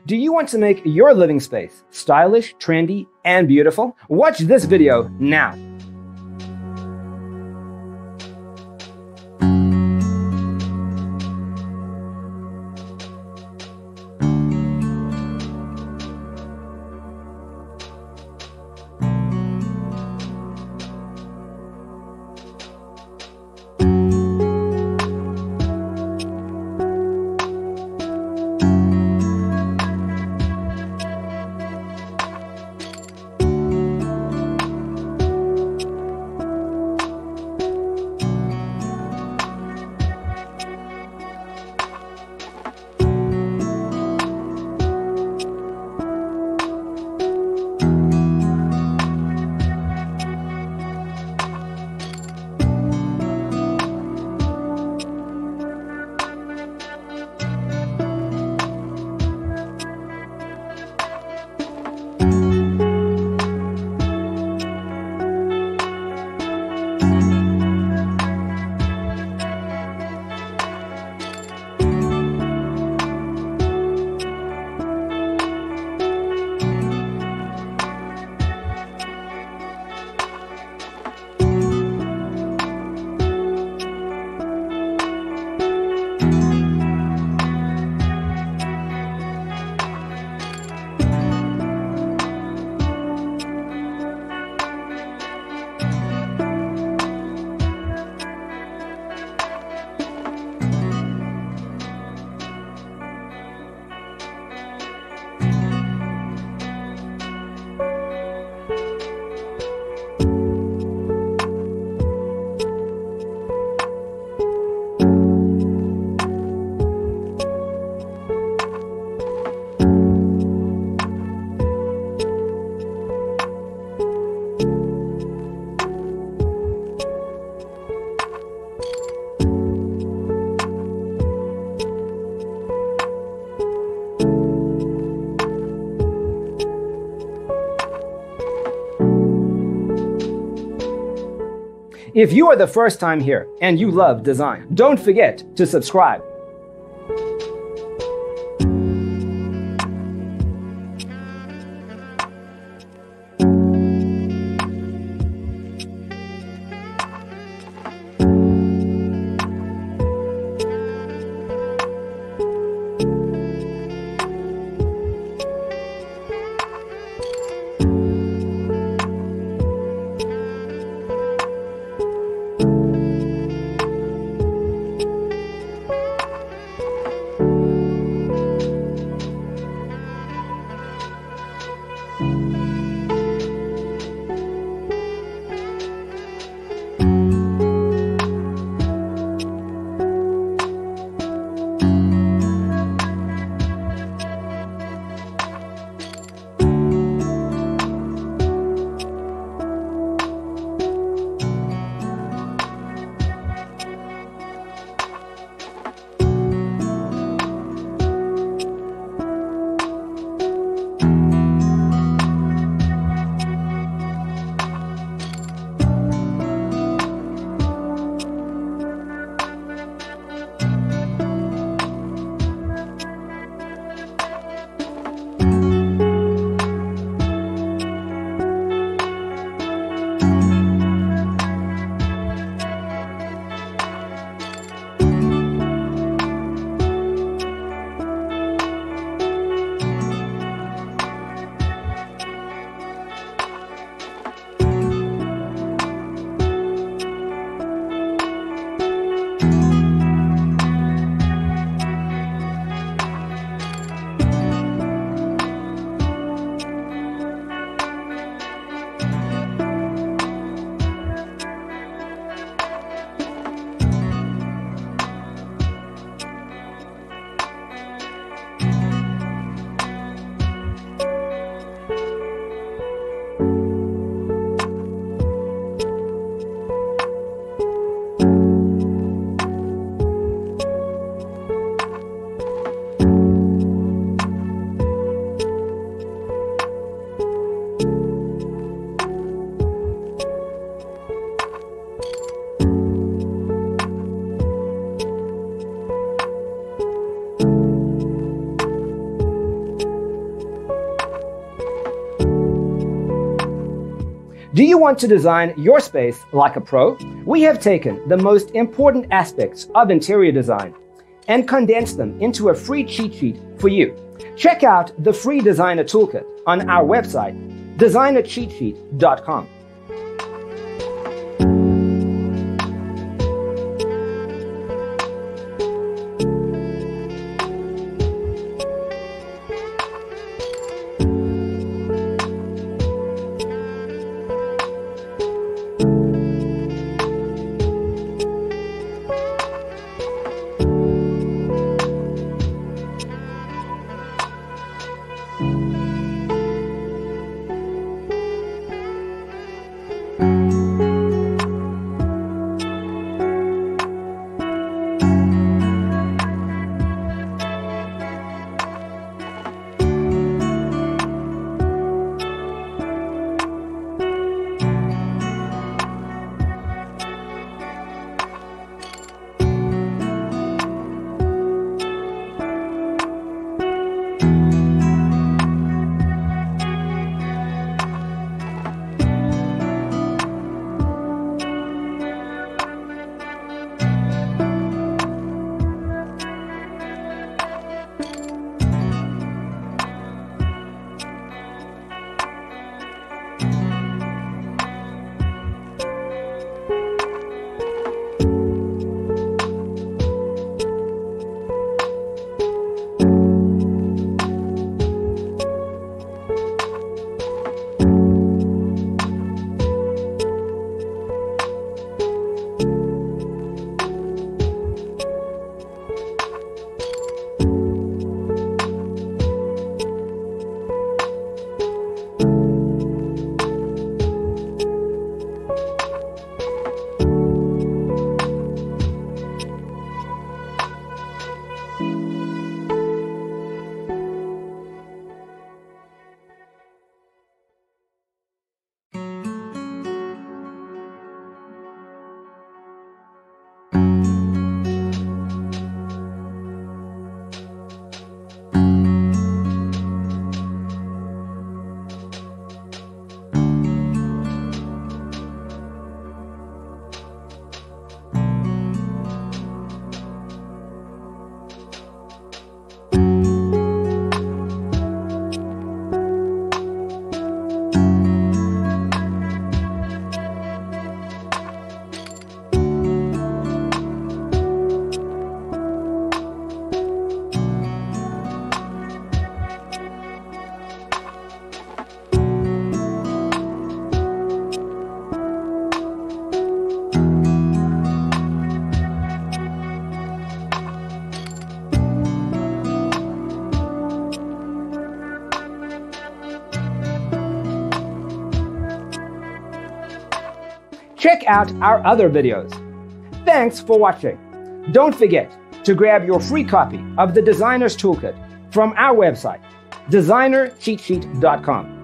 Do you want to make your living space stylish, trendy, and beautiful? Watch this video now. If you are the first time here and you love design, don't forget to subscribe. Do you want to design your space like a pro? We have taken the most important aspects of interior design and condensed them into a free cheat sheet for you. Check out the free designer toolkit on our website, designercheatsheet.com. Check out our other videos. Thanks for watching. Don't forget to grab your free copy of the Designer's Toolkit from our website, designercheatsheet.com.